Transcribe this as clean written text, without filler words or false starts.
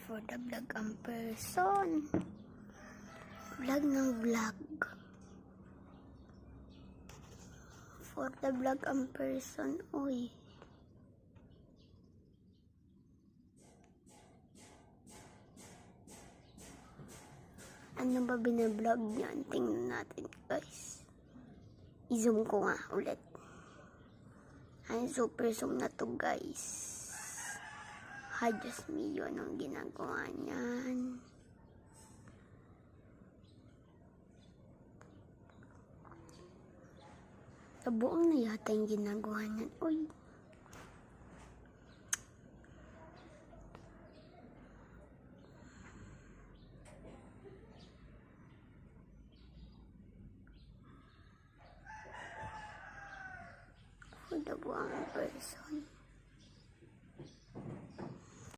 for the vlog ang person. Vlog ng vlog. For the vlog ang person. Uy. Ano ba binablog niyan? Tingnan natin guys. I-zoom ko nga ulit. Ay, super zoom na to guys. Hi, Diyos mio, anong ginagawa niyan? Sa buong na yata yung ginagawa niyan. Uy. For the buong person.